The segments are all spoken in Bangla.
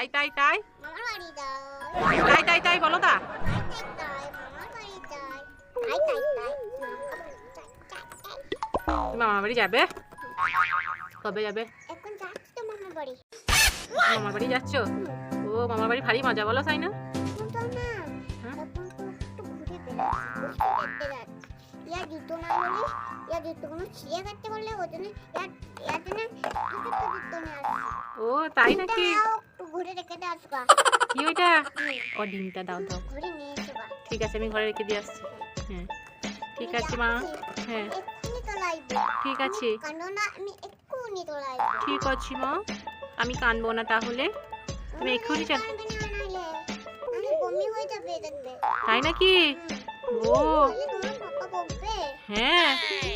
তাই তাই তাই মামার বাড়ি যাই। তাই তাই তাই বলো তা। তাই মামার বাড়ি যাই। তাই তাই তাই তুমি মামার বাড়ি যাবে? কবে যাবে? এখন যাচ্ছি তো মামার বাড়ি। মামার বাড়ি যাচ্ছ? ও মামার বাড়ি ভারী মজা বলো তাই না? কিন্তু না হ্যাঁ? এখন তো একটু ঘুরে বেড়াচ্ছি, দেখতে যাচ্ছি। ইয়া জুতো না বলে ইয়া জুতোগুলো ছিঁড়ে কাটতে বললে ওই জন্য ইয়া জন্য জুতো নিয়ে আসছি। ও তাই নাকি? দাও, একটু ঘুরে রেখে দিয়ে আসবা। কি ওইটা? ও ডিমটা দাও দাও। ঘুরে নিয়ে আসবা। ঠিক আছে আমি ঘরে রেখে দিয়ে আসছি। হ্যাঁ ঠিক আছে মা। হ্যাঁ এক্ষুনি তোলা আইবো। ঠিক আছে কাঁদো না, আমি এক্ষুনি তোলা আইবো। ঠিক আছে মা। আমি কানবো না তাহলে। তুমি এক্ষুনি চল। কাঁদবে না নাইলে আমি বমি হয়ে যাবে দেখবে। তাই নাকি? ও তাহলে তোমার পাপা বকবে। হ্যাঁ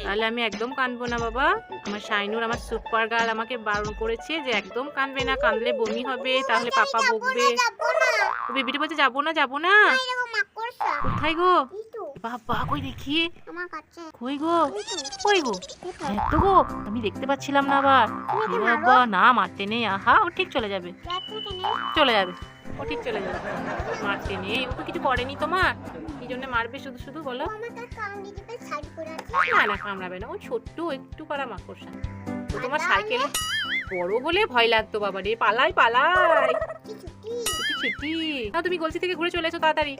তাহলে আমি একদম কানবো না বাবা। আমার শাইনুর আমার সুপার গার্ল আমাকে বারণ করেছে যে একদম কানবে না, কানলে বমি হবে, তাহলে পাপা বকবে। যাবো না। ও বেবিটা বলছে যাবো না যাবো না। এরকম মাকড়সা। কোথায় গো? এই তো বাবা কই দেখি। আমার কাছে। কই গো? এই তো কই গো? এই তো। হ্যাঁ তো গো আমি দেখতে পাচ্ছিলাম না আবার। তুমি এ ওকে মারো। বাবা না মারতে নেই, আহা ও ঠিক চলে যাবে। যাচ্ছে কেন? চলে যাবে ও ঠিক চলে যাবে। মারতে নেই, ও তো কিছু করেনি তোমার, এই জন্য মারবে শুধু শুধু বলো? ও আমার তার কাউনি দিবে শাড়ি পরে আছে। না না কামড়াবে না, ও ছোট্ট একটু করা মাকড়সা। ও তোমার সাইকেল বড় হলে ভয় লাগতো বাবা রে। পালাই পালাই কি ছুটি। ছুটি ছুটি। না তুমি গলসি থেকে ঘুরে চলে এসো তাড়াতাড়ি।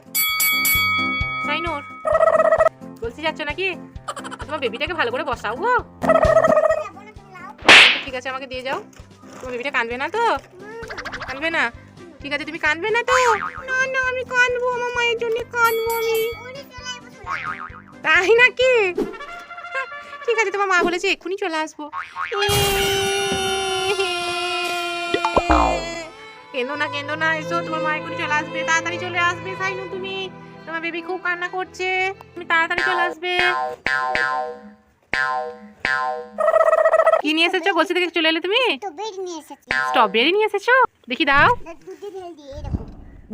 সাইনুর গলসি যাচ্ছ নাকি? তোমার বেবিটাকে ভালো করে বসাও গো। যাবো না, তুমি লাও। ঠিক আছে আমাকে দিয়ে যাও। তোমার বেবিটা কাঁদবে না তো? কাঁদবে না? ঠিক আছে তুমি কাঁদবে না তো? না না আমি কাঁদবো, আমার মায়ের জন্য কাঁদবো আমি। ওরে চলে আইবো শোনা। তাই নাকি? ঠিক আছে তোমার মা বলেছে এক্ষুনি চলে আসবো। কেঁদো না এসো, তোমার মা এক্ষুনি চলে আসবে, তাড়াতাড়ি চলে আসবে। সাইনু তুমি, তোমার বেবি খুব কান্না করছে, তুমি তাড়াতাড়ি চলে আসবে। কি নিয়ে এসেছো? গোলসি থেকে চলে এলে তুমি? তো বেড নিয়ে এসেছি। স্ট্রবেরি নিয়ে এসেছো? দেখি দাও। দুধে ঢেল দিয়ে এরকম।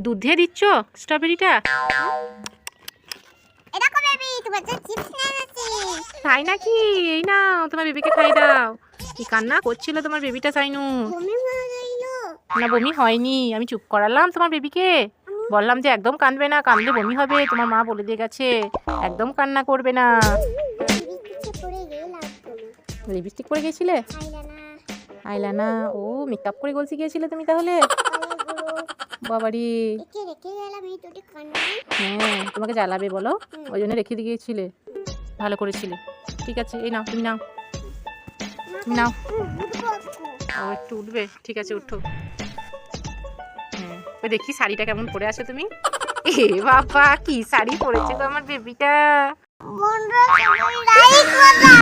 দুধ দিয়ে দিচ্ছ স্ট্রবেরিটা? এরকম বেবি তোমার জন্য চিপস নিয়ে এসেছি। তাই নাকি? এই নাও তোমার বেবিকে খাই দাও। কি কান্না করছিল তোমার বেবিটা সাইনু? বমি হয়ে গেল। না বমি হয়নি, আমি চুপ করালাম তোমার বেবিকে। বললাম যে একদম কাঁদবে না, কাঁদলে বমি হবে, তোমার মা বলে দিয়ে গেছে একদম কান্না করবে না। পিছে পড়ে গেলাম তুমি। লিপস্টিক পরে গেছিলে? আইলানা। আইলানা? ও মেকআপ করে গলসি গিয়েছিলে তুমি তাহলে? বাবারি একে রেখে গেলাম এই দুটি কান্না। হ্যাঁ তোমাকে জ্বালাবে বলো, ওই জন্য রেখে দিয়ে গিয়েছিলে। ভালো করেছিলে। ঠিক আছে এই নাও, তুমি নাও তুমি নাও। ও একটু উঠবে, ঠিক আছে উঠো। হ্যাঁ ওই দেখি শাড়িটা কেমন পরে আছো তুমি। এ বাবা কি শাড়ি পরেছে তো আমার বেবিটা। বন্ধুরা, লাইক করো।